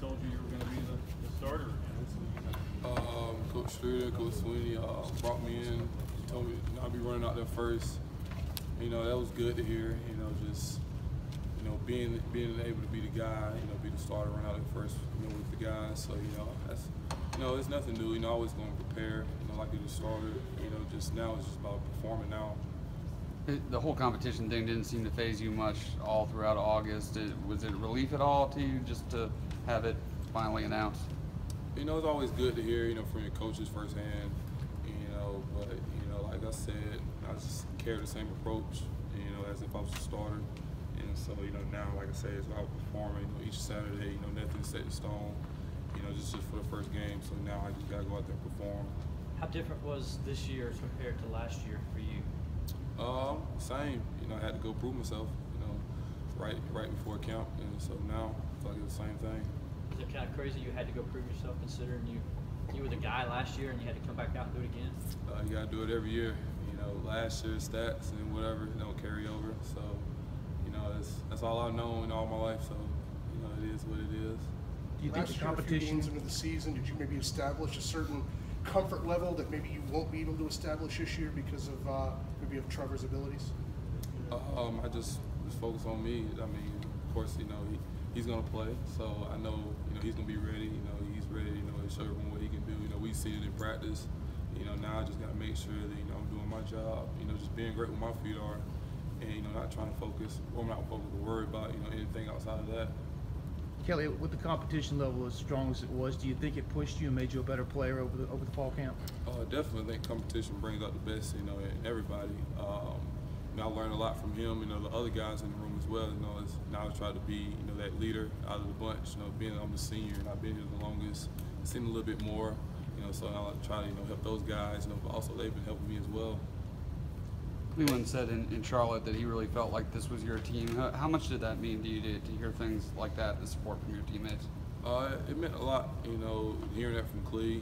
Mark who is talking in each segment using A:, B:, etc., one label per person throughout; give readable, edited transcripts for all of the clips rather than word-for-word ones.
A: told you were going to be the starter again?
B: Coach Streeter, Coach Sweeney brought me in, told me I'd be running out there first. You know, that was good to hear. You know, just being able to be the guy, be the starter, run out there first, with the guys. So that's it's nothing new. Always going to prepare. Like you just started. Just now it's just about performing now.
C: The whole competition thing didn't seem to faze you much all throughout August. Was it a relief at all to you just to have it finally announced?
B: It's always good to hear, from your coaches firsthand. But like I said, I just carry the same approach, as if I was a starter. And so, now, like I said, it's about performing. Each Saturday, nothing's set in stone. Just for the first game. So now I just gotta go out there and perform.
D: How different was this year compared to last year for you?
B: Same. I had to go prove myself. Right before camp, and so now it's like it's the same thing.
D: Is it kind of crazy you had to go prove yourself, considering you were the guy last year and you had to come back out and do it again?
B: You gotta do it every year. Last year's stats and whatever don't carry over. So that's all I've known all my life. So it is what it is.
E: Do you think the competition into the season, did you maybe establish a certain comfort level that maybe you won't be able to establish this year because of maybe of Trevor's abilities?
B: I just focus on me. I mean, of course, he's gonna play, so I know he's gonna be ready. He's ready. To show everyone what he can do. We've seen it in practice. Now I just gotta make sure that I'm doing my job. Just being great with my feet are, and not trying to focus, or not focused or worry about anything outside of that.
F: Kelly, with the competition level as strong as it was, do you think it pushed you and made you a better player over the fall camp?
B: Definitely. I think competition brings out the best, in everybody. I learned a lot from him, the other guys in the room as well. Now I try to be, that leader out of the bunch. Being I'm the senior and I've been here the longest, it seemed a little bit more. So I try to, help those guys. But also they've been helping me as well.
C: Cleveland said in Charlotte that he really felt like this was your team. How much did that mean to you to hear things like that, the support from your teammates?
B: It meant a lot, hearing that from Clee,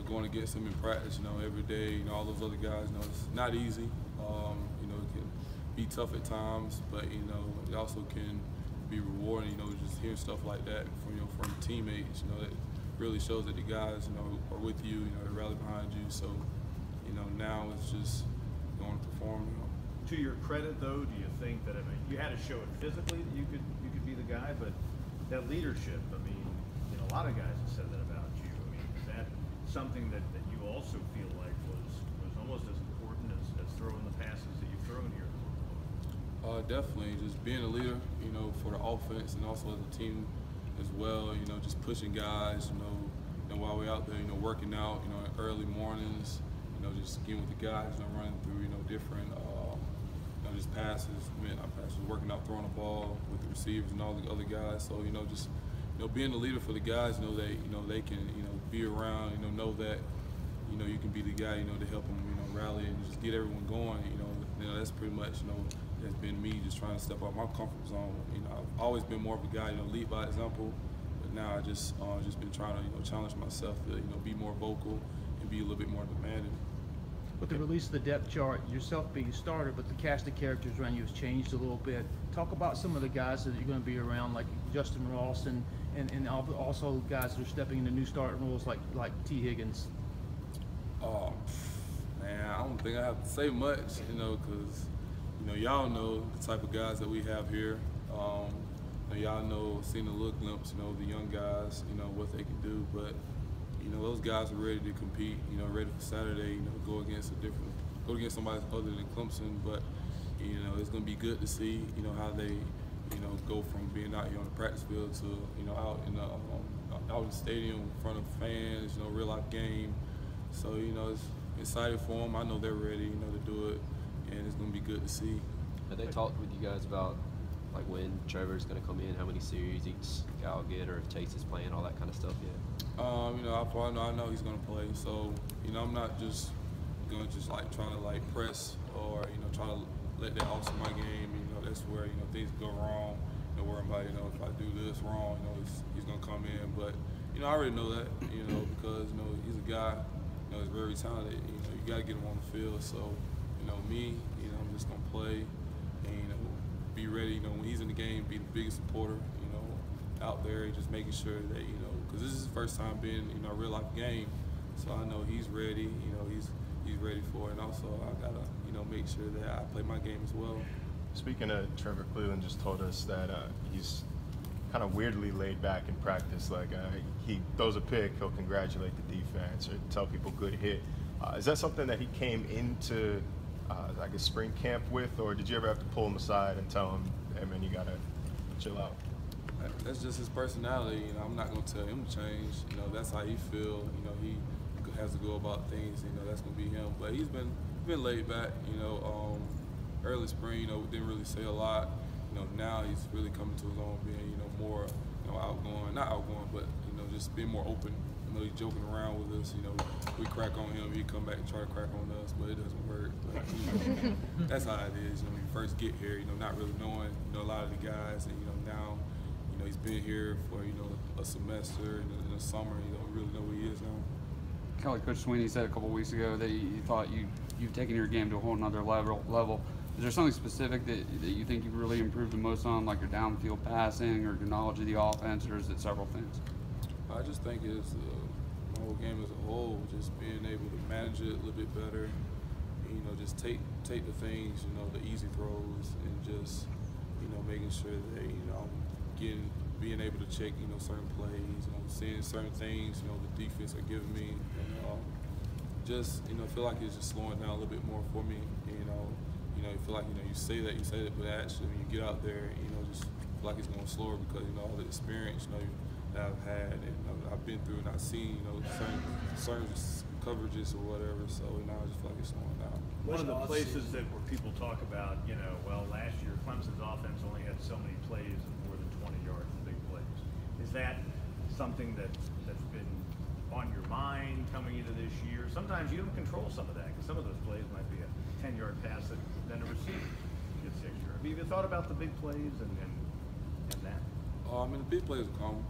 B: going against him in practice, every day, all those other guys, it's not easy. It can be tough at times, but, it also can be rewarding, just hearing stuff like that from teammates, that really shows that the guys, are with you, they rally behind you. So, now it's just going to perform.
A: To your credit, though, do you think that you had to show it physically that you could be the guy, but that leadership? A lot of guys have said that about you. Is that something that you also feel like was almost as important as throwing the passes that you've thrown here?
B: Definitely, just being a leader, for the offense and also as a team as well. Just pushing guys, while we're out there, working out, early mornings. Just getting with the guys, running through, different, just passes, not passes, working out, throwing the ball with the receivers and all the other guys. So, just, being the leader for the guys, they can, be around, know that, you can be the guy, to help them, rally and just get everyone going. That's pretty much, that's been me just trying to step out my comfort zone. I've always been more of a guy, lead by example. But now I just been trying to, challenge myself to, be more vocal and be a little bit more demanding.
F: With the release of the depth chart, yourself being a starter, but the cast of characters around you has changed a little bit. Talk about some of the guys that you're going to be around, like Justin Ross, and also guys that are stepping into new starting roles like T. Higgins.
B: Oh, man, I don't think I have to say much, because, y'all know the type of guys that we have here. Y'all know, seen a little glimpse, the young guys, what they can do, but those guys are ready to compete, ready for Saturday, go against somebody other than Clemson. But, it's going to be good to see, how they, go from being out here on the practice field to, out in the stadium in front of fans, real life game. So, it's excited for them. I know they're ready, to do it, and it's going to be good to see.
G: Have they talked with you guys about like when Trevor's going to come in, how many series each guy will get, or if Chase is playing, all that kind of stuff yet?
B: I know he's going to play, so I'm not just going to try to press or try to let that alter my game. That's where things go wrong. Worrying about if I do this wrong, he's going to come in. But I already know that because he's a guy he's very talented. You got to get him on the field. So me, I'm just going to play and be ready. When he's in the game, be the biggest supporter. out there, just making sure that, you know, because this is his first time being, you know, a real life game. So I know he's ready, you know, he's ready for it. And also I gotta, you know, make sure that I play my game as well.
H: Speaking of Trevor, Cleveland just told us that he's kind of weirdly laid back in practice. Like he throws a pick, he'll congratulate the defense or tell people good hit. Is that something that he came into, I guess, spring camp with, or did you ever have to pull him aside and tell him, hey man, you gotta chill out?
B: That's just his personality. You know, I'm not gonna tell him to change. You know, that's how he feel. You know, he has to go about things. You know, that's gonna be him. But he's been laid back. You know, early spring, you know, didn't really say a lot. You know, now he's really coming to his own, being, you know, more, you know, outgoing, not outgoing, but, you know, just being more open. You know, he's joking around with us. You know, we crack on him, he come back and try to crack on us, but it doesn't work. But, you know, that's how it is. You know, when you first get here, you know, not really knowing, you know, a lot of the guys, and, you know, now, you know, he's been here for, you know, a semester, and in the summer, you don't really know who he is now.
C: Kind of like Coach Sweeney said a couple weeks ago that he thought you've taken your game to a whole nother level. Is there something specific that you think you've really improved the most on, like your downfield passing or your knowledge of the offense, or is it several things?
B: I just think it's my whole game as a whole, just being able to manage it a little bit better. And, you know, just take the things, you know, the easy throws, and just, you know, making sure that, you know, being able to check, you know, certain plays, you know, seeing certain things, you know, the defense are giving me, and just, you know, feel like it's just slowing down a little bit more for me. You know, you feel like, you know, you say that, but actually when you get out there, you know, just feel like it's going slower because, you know, all the experience, you know, that I've had and, you know, I've been through and I've seen, you know, certain coverages or whatever. So now I just feel like it's slowing down.
A: One of the places that where people talk about, you know, well, last year Clemson's offense only had so many plays of more than 20 yards in big plays. Is that something that's been on your mind coming into this year? Sometimes you don't control some of that because some of those plays might be a 10-yard pass that then a receiver gets 6 yards. Have you thought about the big plays and that?
B: I mean, the big plays will come.